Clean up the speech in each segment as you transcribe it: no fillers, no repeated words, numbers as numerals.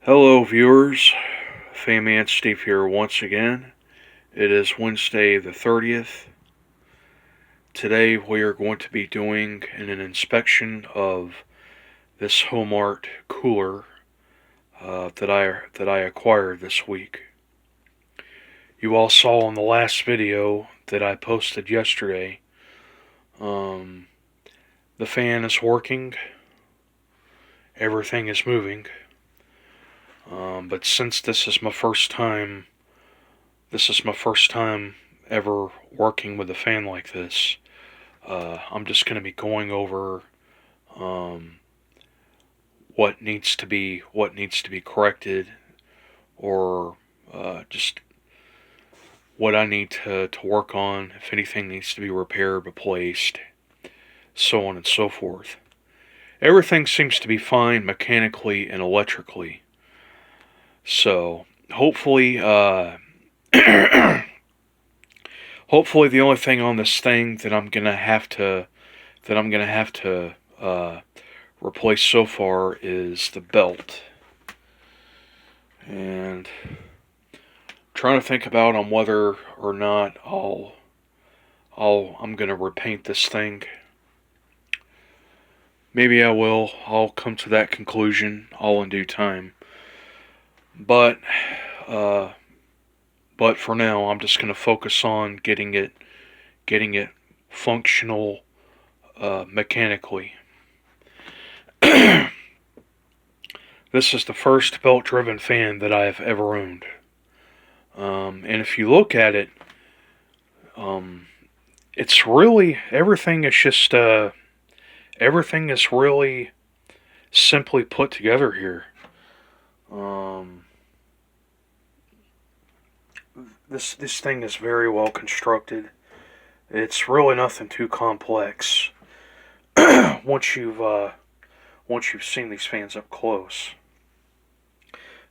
Hello viewers, Fan Steve here once again. It is Wednesday the 30th. Today we are going to be doing an inspection of this Homart cooler that I acquired this week. You all saw in the last video that I posted yesterday. The fan is working. Everything is moving. But since this is my first time ever working with a fan like this, I'm just going to be going over what needs to be corrected, or just what I need to work on, if anything needs to be repaired, replaced, so on and so forth. Everything seems to be fine mechanically and electrically. So hopefully, hopefully the only thing on this thing that I'm gonna have to replace so far is the belt. And trying to think about on whether or not I'm gonna repaint this thing. Maybe I will. I'll come to that conclusion all in due time. But for now, I'm just going to focus on getting it functional mechanically. This is the first belt-driven fan that I have ever owned. And if you look at it, it's really, everything is really simply put together here. This thing is very well constructed. It's really nothing too complex. once you've seen these fans up close.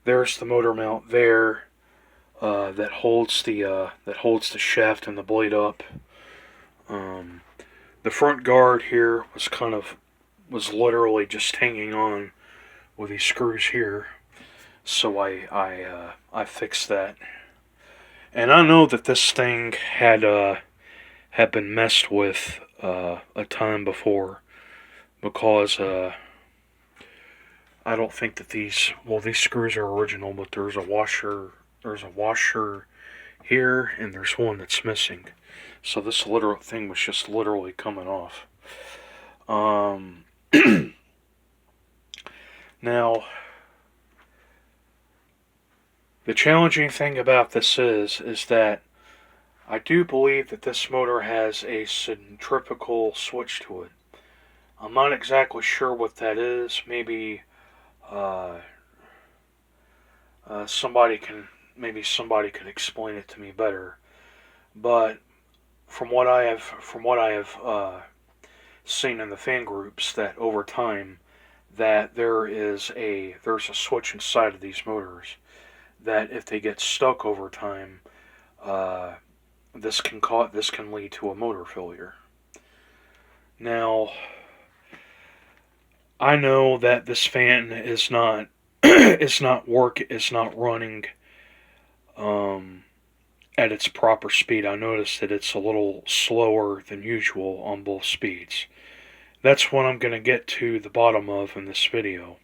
There's the motor mount there that holds the shaft and the blade up. The front guard here was literally just hanging on with these screws here. So I fixed that. And I know that this thing had been messed with a time before, because I don't think that these screws are original, but there's a washer here, and there's one that's missing. So this thing was just literally coming off. Now, the challenging thing about this is that I do believe that this motor has a centrifugal switch to it. I'm not exactly sure what that is. Maybe somebody could explain it to me better. But from what I have seen in the fan groups, that over time that there's a switch inside of these motors that if they get stuck over time, this can lead to a motor failure. Now, I know that this fan is not running at its proper speed. I noticed that it's a little slower than usual on both speeds. That's what I'm going to get to the bottom of in this video.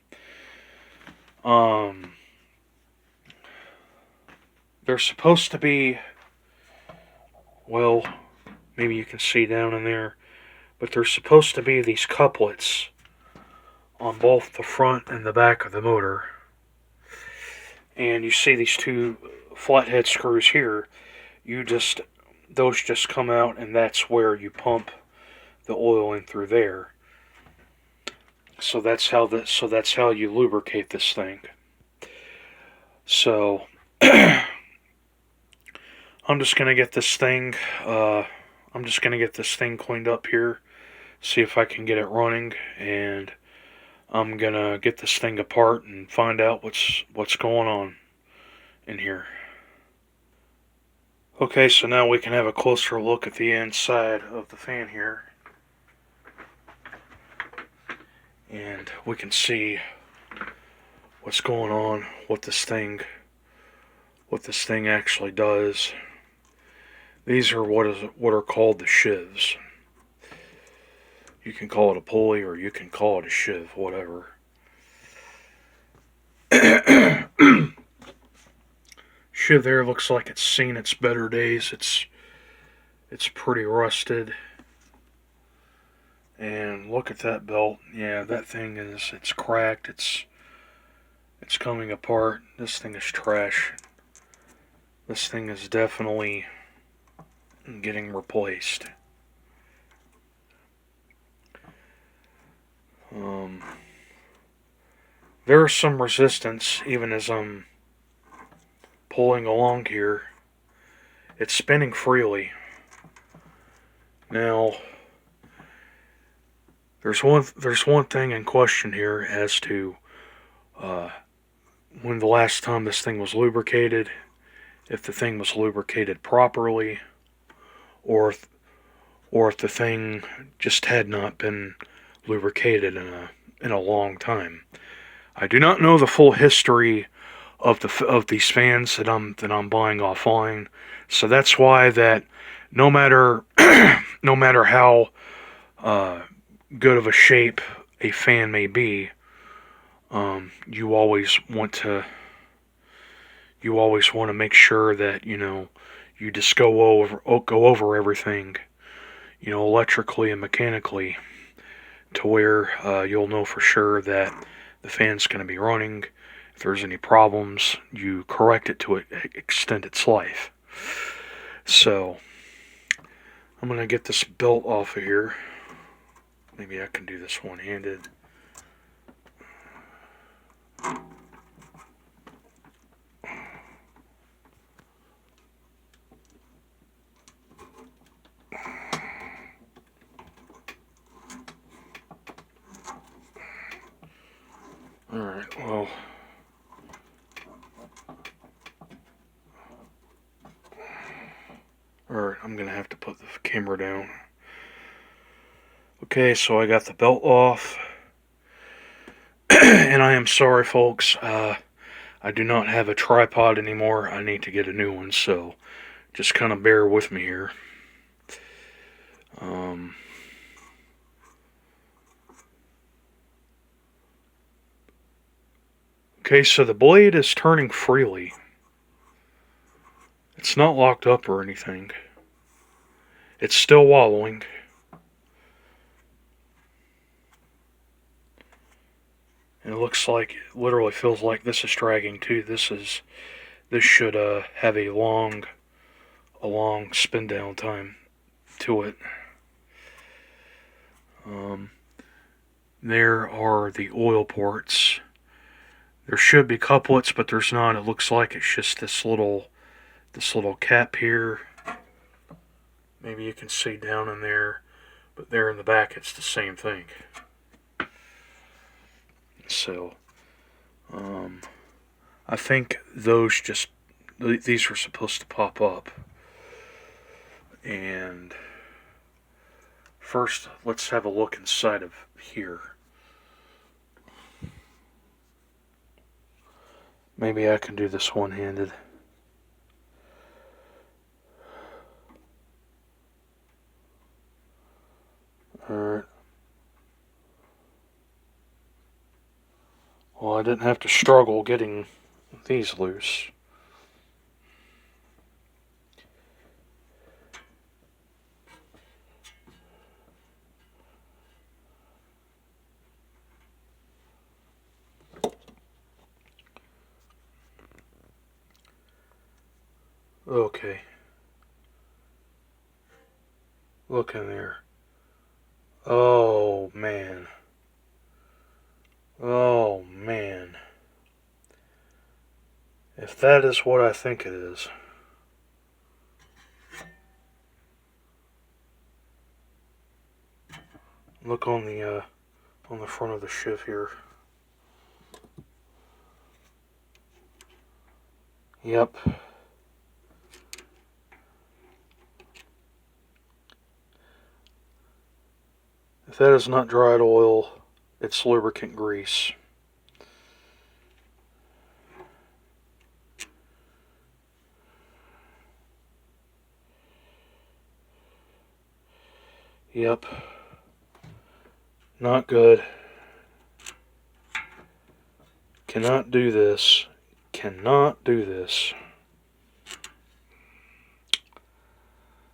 There's supposed to be, well, maybe you can see down in there, but there's supposed to be these couplets on both the front and the back of the motor. And you see these two flathead screws here. Those just come out, and that's where you pump the oil in through there. So that's how you lubricate this thing. So I'm just gonna get this thing cleaned up here, see if I can get it running, and I'm gonna get this thing apart and find out what's going on in here. Okay, so now we can have a closer look at the inside of the fan here. And we can see what's going on, what this thing actually does. These are what are called the shivs. You can call it a pulley or you can call it a shiv, whatever. Shiv there looks like it's seen its better days. It's pretty rusted. And look at that belt. Yeah, that thing it's cracked. It's coming apart. This thing is trash. This thing is definitely getting replaced. There is some resistance even as I'm pulling along here. It's spinning freely. Now, there's one thing in question here as to when the last time this thing was lubricated, if the thing was lubricated properly, or if the thing just had not been lubricated in a long time. I do not know the full history of these fans that I'm buying offline, so that's why that no matter how good of a shape a fan may be, you always want to make sure that you just go over everything, electrically and mechanically, to where you'll know for sure that the fan's going to be running. If there's any problems, you correct it to extend its life. So, I'm going to get this belt off of here. Maybe I can do this one-handed. Alright, well. Alright, I'm going to have to put the camera down. Okay, so I got the belt off. And I am sorry, folks. I do not have a tripod anymore. I need to get a new one, so just kind of bear with me here. Okay, so the blade is turning freely. It's not locked up or anything. It's still wallowing. And it looks like, it literally feels like this is dragging too. This should have a long spin down time to it. There are the oil ports. There should be couplets, but there's not. It looks like it's just this little cap here. Maybe you can see down in there, but there in the back it's the same thing. So, I think these were supposed to pop up. And first, let's have a look inside of here. Maybe I can do this one-handed. Alright. Well, I didn't have to struggle getting these loose. Okay. Look in there. Oh, man. Oh, man. If that is what I think it is. Look on the front of the shiv here. Yep. If that is not dried oil, it's lubricant grease. Yep. Not good. Cannot do this. Cannot do this.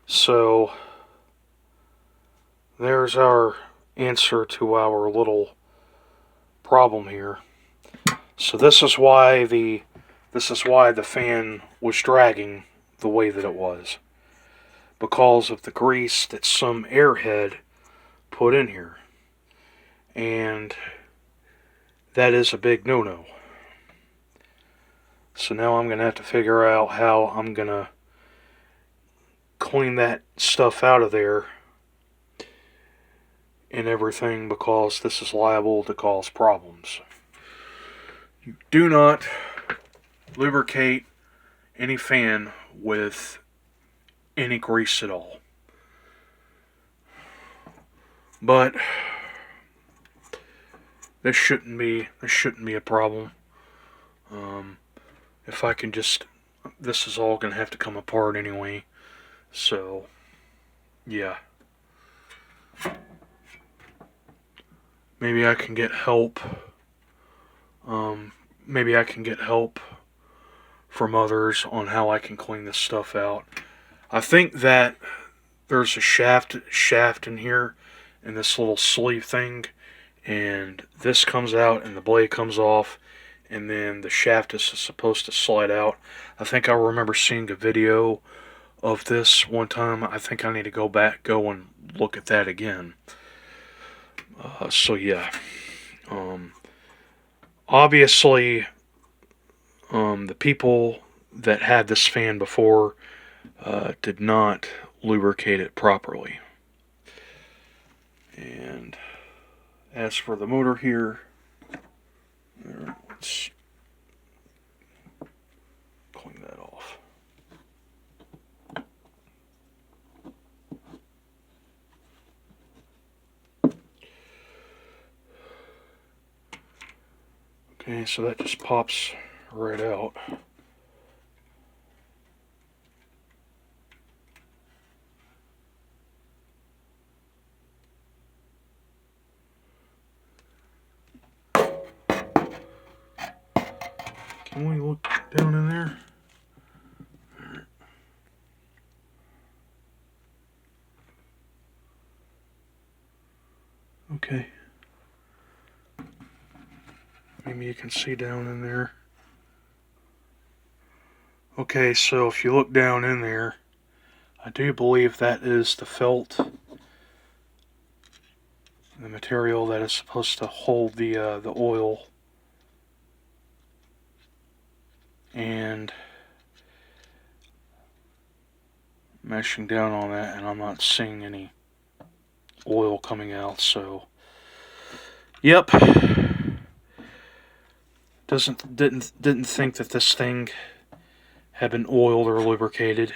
So, there's our answer to our little problem here. So this is why the fan was dragging the way that it was. Because of the grease that some airhead put in here. And that is a big no-no. So now I'm going to have to figure out how I'm going to clean that stuff out of there and everything, because this is liable to cause problems. You do not lubricate any fan with any grease at all. But this shouldn't be a problem. If I can just, this is all going to have to come apart anyway. So, yeah. Maybe I can get help. Maybe I can get help from others on how I can clean this stuff out. I think that there's a shaft in here, in this little sleeve thing, and this comes out and the blade comes off, and then the shaft is supposed to slide out. I think I remember seeing a video of this one time. I think I need to go and look at that again. So yeah. Obviously, the people that had this fan before did not lubricate it properly. And as for the motor here, let's clean that off. Okay, so that just pops right out. Can we look down in there? Okay. Maybe you can see down in there. Okay, so if you look down in there, I do believe that is the felt, the material that is supposed to hold the oil. And meshing down on that, and I'm not seeing any oil coming out. So, yep. Didn't think that this thing had been oiled or lubricated.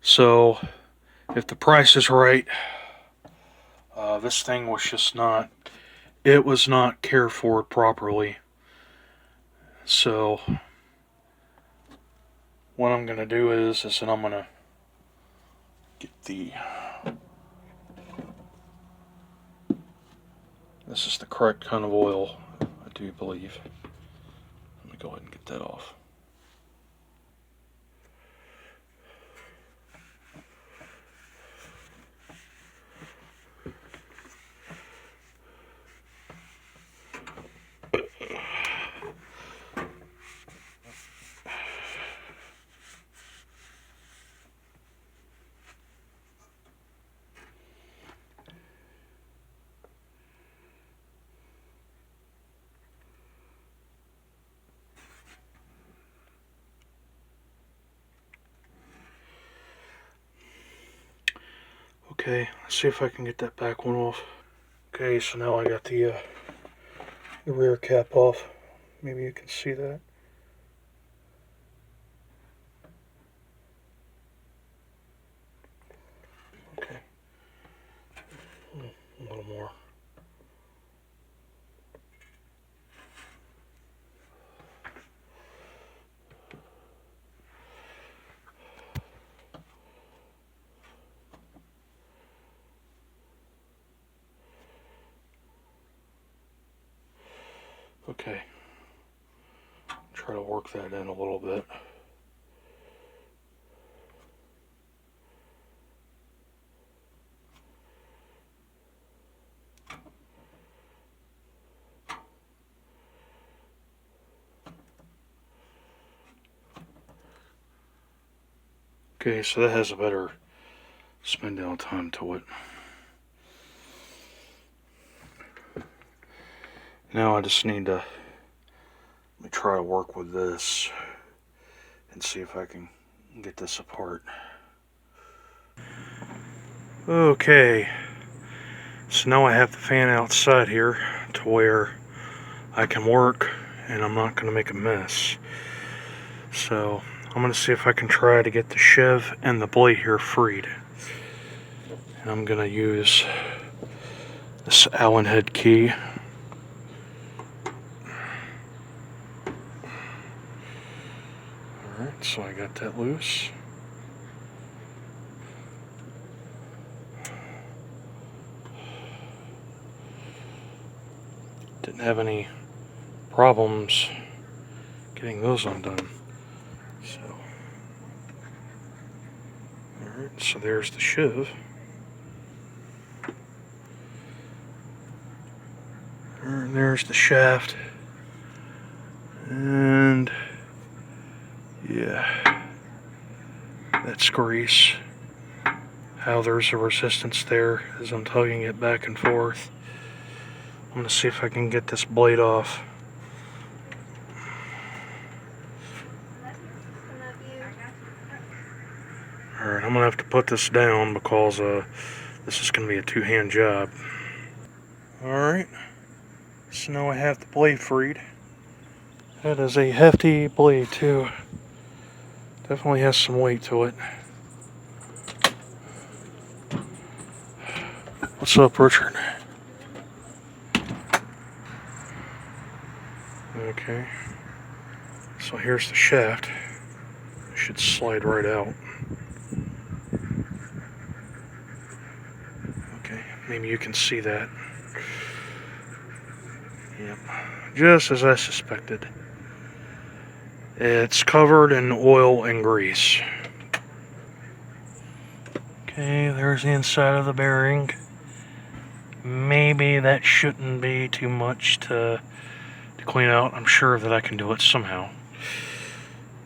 So, if the price is right, this thing was just not, it was not cared for properly. So, what I'm going to do is that I'm going to get this is the correct kind of oil, I do believe. Let me go ahead and get that off. Okay, let's see if I can get that back one off. Okay, so now I got the rear cap off. Maybe you can see that. Okay. A little more. Okay, try to work that in a little bit. Okay, so that has a better spin down time to it. Now I just need to let me try to work with this and see if I can get this apart. Okay, so now I have the fan outside here to where I can work and I'm not going to make a mess. So I'm going to see if I can try to get the sheave and the blade here freed. And I'm going to use this Allen head key. Alright, so I got that loose. Didn't have any problems getting those undone. So, alright, so there's the sheave. And there's the shaft. And yeah, that's grease. How there's a resistance there as I'm tugging it back and forth. I'm going to see if I can get this blade off. Alright, I'm going to have to put this down because this is going to be a two-hand job. Alright, so now I have the blade freed. That is a hefty blade too. Definitely has some weight to it. What's up, Richard? Okay, so here's the shaft. It should slide right out. Okay, maybe you can see that. Yep, just as I suspected. It's covered in oil and grease. Okay, there's the inside of the bearing. Maybe that shouldn't be too much to clean out. I'm sure that I can do it somehow.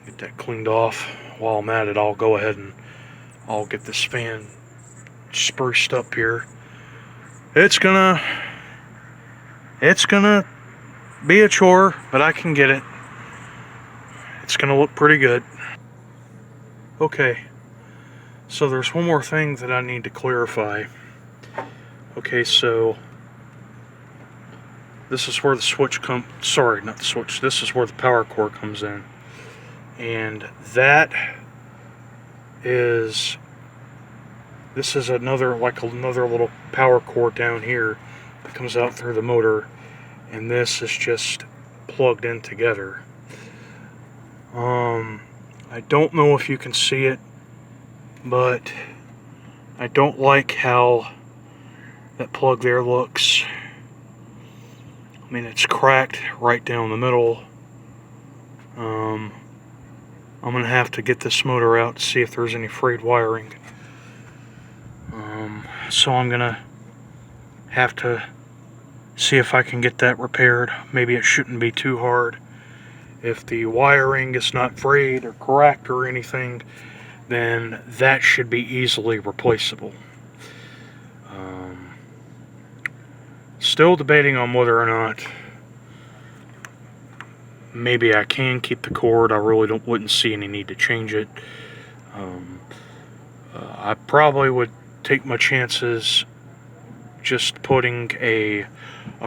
Get that cleaned off. While I'm at it, I'll go ahead and I'll get this fan spruced up here. It's gonna be a chore, but I can get it. It's gonna look pretty good. Okay, so there's one more thing that I need to clarify. Okay, so this is where the switch comes, sorry, not the switch, this is where the power cord comes in. And this is another little power cord down here that comes out through the motor, and this is just plugged in together. I don't know if you can see it, but I don't like how that plug there looks. I mean, it's cracked right down the middle. I'm gonna have to get this motor out to see if there's any frayed wiring. So I'm gonna have to see if I can get that repaired. Maybe it shouldn't be too hard. If the wiring is not frayed or cracked or anything, then that should be easily replaceable. Still debating on whether or not maybe I can keep the cord. I really wouldn't see any need to change it. I probably would take my chances just putting a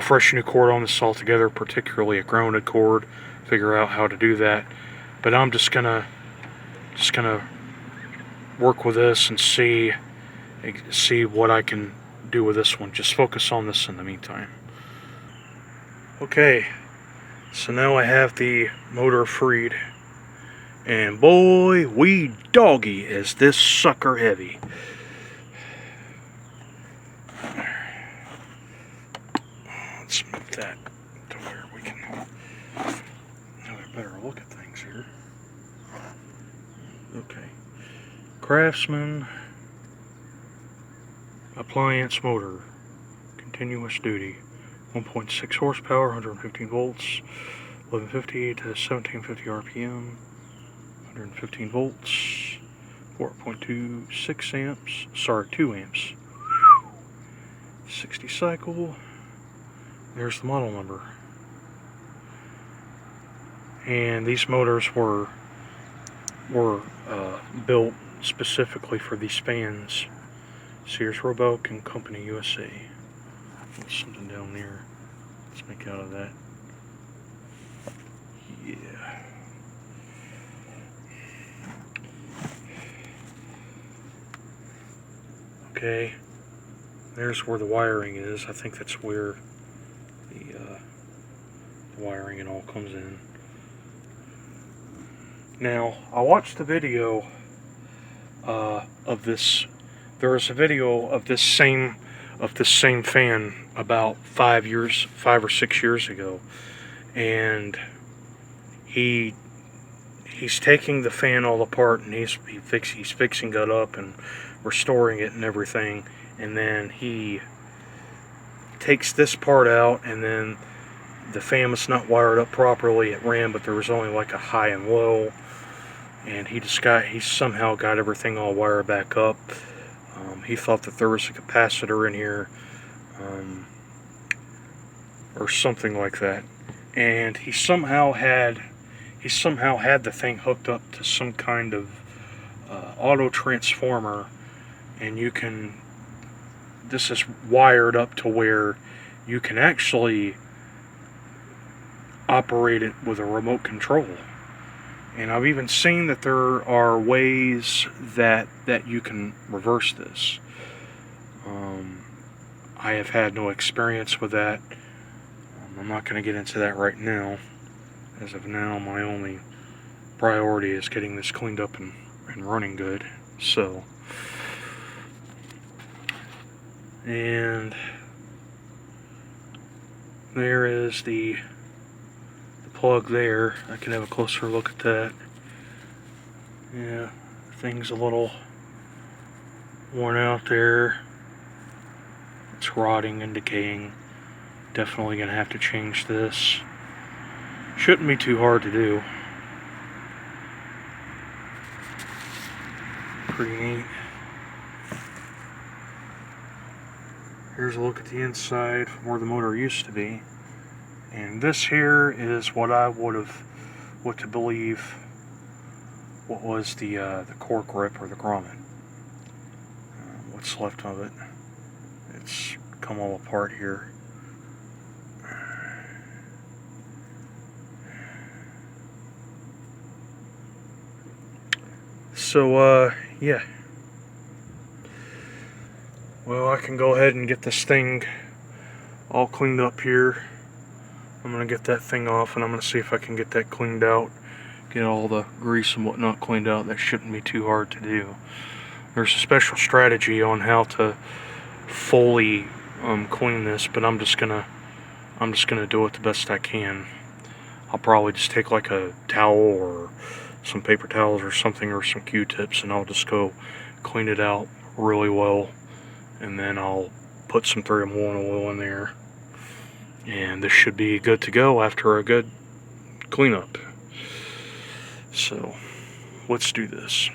fresh new cord on this altogether, particularly a grounded cord. Figure out how to do that. But I'm just gonna work with this and see what I can do with this one. Just focus on this in the meantime. Okay, so now I have the motor freed, and boy, wee doggy, is this sucker heavy. Let's move that to where we can have a better look at things here. Okay. Craftsman appliance motor, continuous duty, 1.6 horsepower, 115 volts, 1150 to 1750 RPM, 115 volts, 4.26 amps, sorry, 2 amps, 60 cycle. There's the model number. And these motors were built specifically for these fans. Sears Roebuck and Company USA. There's something down there. Let's make out of that. Yeah. Okay. There's where the wiring is. I think that's where the wiring and all comes in. Now, I watched the video of this. There was a video of this same fan about 5 or 6 years ago, and he's taking the fan all apart, and he's fixing it up and restoring it and everything, and then he takes this part out, and then the fan was not wired up properly. It ran, but there was only like a high and low, and he somehow got everything all wired back up. He thought that there was a capacitor in here, or something like that, and he somehow had the thing hooked up to some kind of auto transformer, and this is wired up to where you can actually operate it with a remote control. And I've even seen that there are ways that you can reverse this. I have had no experience with that. I'm not going to get into that right now. As of now, my only priority is getting this cleaned up and running good. So, and there is the plug there. I can have a closer look at that. Yeah, thing's a little worn out there. It's rotting and decaying. Definitely gonna have to change this. Shouldn't be too hard to do. Pretty neat. Here's a look at the inside where the motor used to be. And this here is what I would to believe what was the core grip or the grommet. What's left of it. It's come all apart here. So, yeah. Well, I can go ahead and get this thing all cleaned up here. I'm going to get that thing off, and I'm going to see if I can get that cleaned out. Get all the grease and whatnot cleaned out. That shouldn't be too hard to do. There's a special strategy on how to fully clean this, but I'm just gonna do it the best I can. I'll probably just take like a towel or some paper towels or something, or some Q-tips, and I'll just go clean it out really well, and then I'll put some 3-in-1 oil in there, and this should be good to go after a good cleanup. So let's do this.